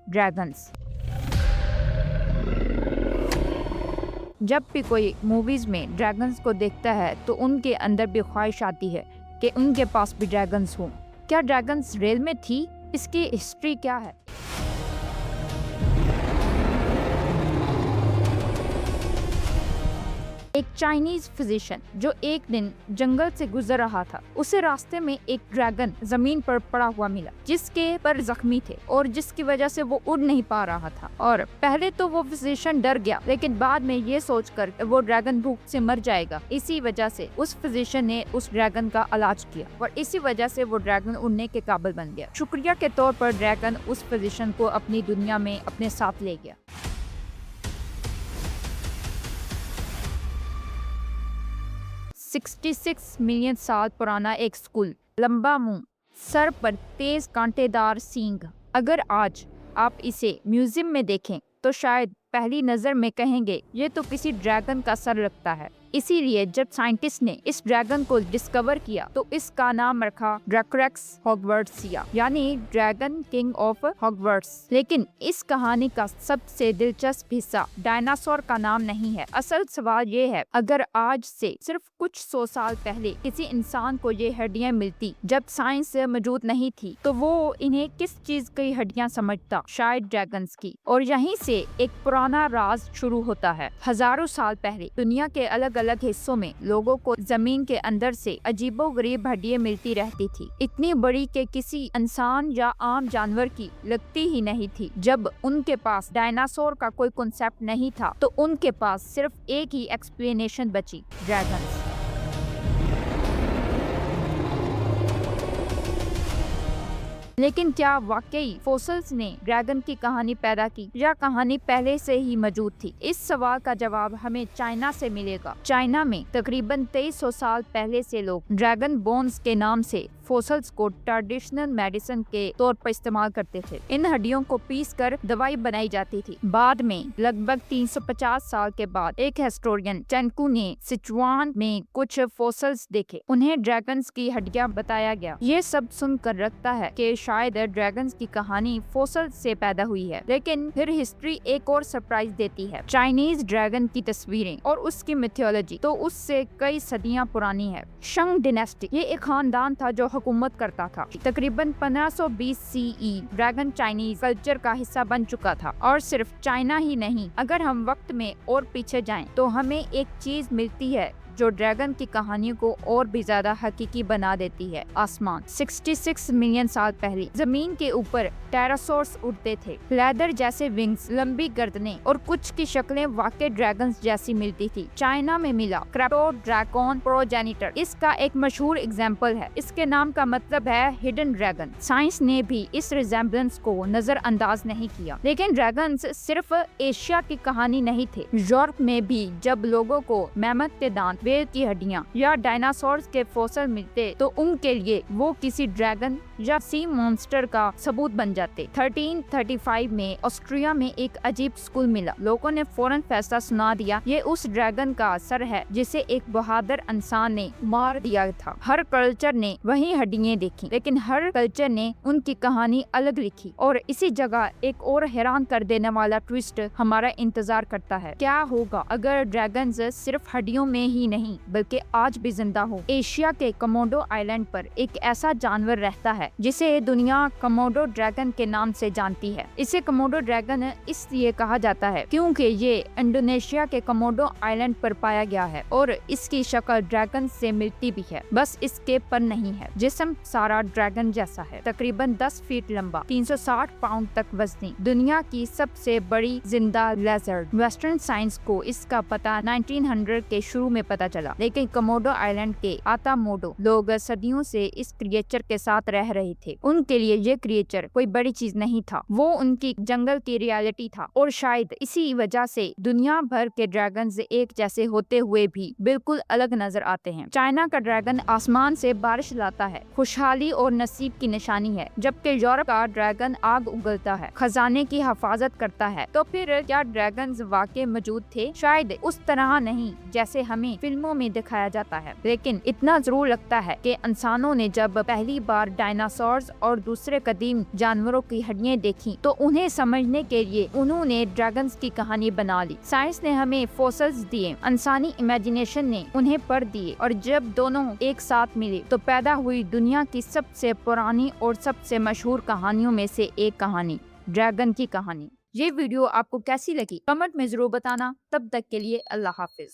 Dragons. जब भी कोई मूवीज में ड्रैगन्स को देखता है तो उनके अंदर भी ख्वाहिश आती है कि उनके पास भी ड्रैगन्स हों। क्या ड्रैगन्स रियल में थी? इसकी हिस्ट्री क्या है? एक चाइनीज फिजिशियन जो एक दिन जंगल से गुजर रहा था, उसे रास्ते में एक ड्रैगन जमीन पर पड़ा हुआ मिला जिसके पर जख्मी थे और जिसकी वजह से वो उड़ नहीं पा रहा था। और पहले तो वो फिजिशियन डर गया, लेकिन बाद में ये सोचकर वो ड्रैगन भूख से मर जाएगा, इसी वजह से उस फिजिशियन ने उस ड्रैगन का इलाज किया और इसी वजह से वो ड्रैगन उड़ने के काबिल बन गया। शुक्रिया के तौर पर ड्रैगन उस फिजिशियन को अपनी दुनिया में अपने साथ ले गया। 66 मिलियन साल पुराना एक स्कूल, लंबा मुंह, सर पर तेज कांटेदार सींग। अगर आज आप इसे म्यूजियम में देखें तो शायद पहली नजर में कहेंगे ये तो किसी ड्रैगन का सर लगता है। इसीलिए जब साइंटिस्ट ने इस ड्रैगन को डिस्कवर किया तो इसका नाम रखा ड्रैकोरेक्स हॉगवर्ट्सिया, यानी ड्रैगन किंग ऑफ हॉगवर्ट्स। लेकिन इस कहानी का सबसे दिलचस्प हिस्सा डायनासोर का नाम नहीं है। असल सवाल ये है, अगर आज से सिर्फ कुछ 100 साल पहले किसी इंसान को ये हड्डियां मिलती जब साइंस मौजूद नहीं थी, तो वो इन्हें किस चीज की हड्डियां समझता? शायद ड्रैगन्स की। और यहीं से एक पुराना राज शुरू होता है। हजारों साल पहले दुनिया के अलग अलग हिस्सों में लोगों को जमीन के अंदर से अजीबोगरीब हड्डियां मिलती रहती थी, इतनी बड़ी कि किसी इंसान या आम जानवर की लगती ही नहीं थी। जब उनके पास डायनासोर का कोई कॉन्सेप्ट नहीं था तो उनके पास सिर्फ एक ही एक्सप्लेनेशन बची, ड्रैगन्स। लेकिन क्या वाकई फोसिल्स ने ड्रैगन की कहानी पैदा की या कहानी पहले से ही मौजूद थी? इस सवाल का जवाब हमें चाइना से मिलेगा। चाइना में तकरीबन 2300 साल पहले से लोग ड्रैगन बोन्स के नाम से फोसिल्स को ट्रेडिशनल मेडिसिन के तौर पर इस्तेमाल करते थे। इन हड्डियों को पीस कर दवाई बनाई जाती थी। बाद में लगभग 350 साल के बाद एक हिस्टोरियन चेनकू ने सिचुआन में कुछ फोसिल्स देखे, उन्हें ड्रैगन्स की हड्डियां बताया गया। ये सब सुनकर लगता है कि शायद ड्रैगन्स की कहानी फोसिल्स से पैदा हुई है। लेकिन फिर हिस्ट्री एक और सरप्राइज देती है। चाइनीज ड्रैगन की तस्वीरें और उसकी मिथोलॉजी तो उससे कई सदियां पुरानी है। शंग डायनेस्टी ये एक खानदान था जो हुकूमत करता था। तकरीबन 1520 सीई ड्रैगन चाइनीज कल्चर का हिस्सा बन चुका था। और सिर्फ चाइना ही नहीं, अगर हम वक्त में और पीछे जाएं तो हमें एक चीज मिलती है जो ड्रैगन की कहानी को और भी ज्यादा हकीकी बना देती है। आसमान। 66 मिलियन साल पहले जमीन के ऊपर टेरासोर्स उड़ते थे, लेदर जैसे विंग्स, लंबी गर्दनें और कुछ की शक्लें वाकई ड्रैगन्स जैसी मिलती थी। चाइना में मिला क्रेप्टोड्रैकोन प्रोजेनिटर इसका एक मशहूर एग्जाम्पल है। इसके नाम का मतलब है हिडन ड्रैगन। साइंस ने भी इस रिजेम्बलेंस को नजरअंदाज नहीं किया। लेकिन ड्रैगन्स सिर्फ एशिया की कहानी नहीं थे। यूरोप में भी जब लोगों को मैमथ के दांत, वेल की हड्डियां या डायनासोर्स के फोसिल मिलते तो उनके लिए वो किसी ड्रैगन या सी मॉन्स्टर का सबूत बन जाते। 1335 में ऑस्ट्रिया में एक अजीब स्कूल मिला। लोगों ने फौरन फैसला सुना दिया, ये उस ड्रैगन का सर है जिसे एक बहादुर इंसान ने मार दिया था। हर कल्चर ने वही हड्डियां देखी, लेकिन हर कल्चर ने उनकी कहानी अलग लिखी। और इसी जगह एक और हैरान कर देने वाला ट्विस्ट हमारा इंतजार करता है। क्या होगा अगर ड्रैगन्स सिर्फ हड्डियों में ही नहीं बल्कि आज भी जिंदा हो? एशिया के कोमोडो आइलैंड पर एक ऐसा जानवर रहता है जिसे दुनिया कोमोडो ड्रैगन के नाम से जानती है। इसे कोमोडो ड्रैगन इसलिए कहा जाता है क्योंकि ये इंडोनेशिया के कोमोडो आइलैंड पर पाया गया है और इसकी शक्ल ड्रैगन से मिलती भी है, बस इसके पर नहीं है। जिस्म सारा ड्रैगन जैसा है, तकरीबन 10 फीट लंबा, 360 पाउंड तक वजनी, दुनिया की सबसे बड़ी जिंदा लेजर्ड। वेस्टर्न साइंस को इसका पता 1900 के शुरू में पता चला, लेकिन कोमोडो आइलैंड के आतामोडो लोग सदियों से इस क्रिएचर के साथ रह रहे थे। उनके लिए ये क्रिएचर कोई बड़ी चीज नहीं था, वो उनकी जंगल की रियलिटी था। और शायद इसी वजह से दुनिया भर के ड्रैगन्स एक जैसे होते हुए भी बिल्कुल अलग नजर आते हैं। चाइना का ड्रैगन आसमान से बारिश लाता है, खुशहाली और नसीब की निशानी है, जबकि यूरोप का ड्रैगन आग उगलता है, खजाने की हिफाजत करता है। तो फिर क्या ड्रैगन्स वाकई मौजूद थे? शायद उस तरह नहीं जैसे हमें फिल्मों में दिखाया जाता है, लेकिन इतना जरूर लगता है कि इंसानों ने जब पहली बार डायनासोर्स और दूसरे कदीम जानवरों की हड्डियां देखी तो उन्हें समझने के लिए उन्होंने ड्रैगन्स की कहानी बना ली। साइंस ने हमें फॉसिल्स दिए, इंसानी इमेजिनेशन ने उन्हें पढ़ दिए, और जब दोनों एक साथ मिले तो पैदा हुई दुनिया की सबसे पुरानी और सबसे मशहूर कहानियों में से एक कहानी, ड्रैगन की कहानी। ये वीडियो आपको कैसी लगी कमेंट में जरूर बताना। तब तक के लिए अल्लाह हाफिज।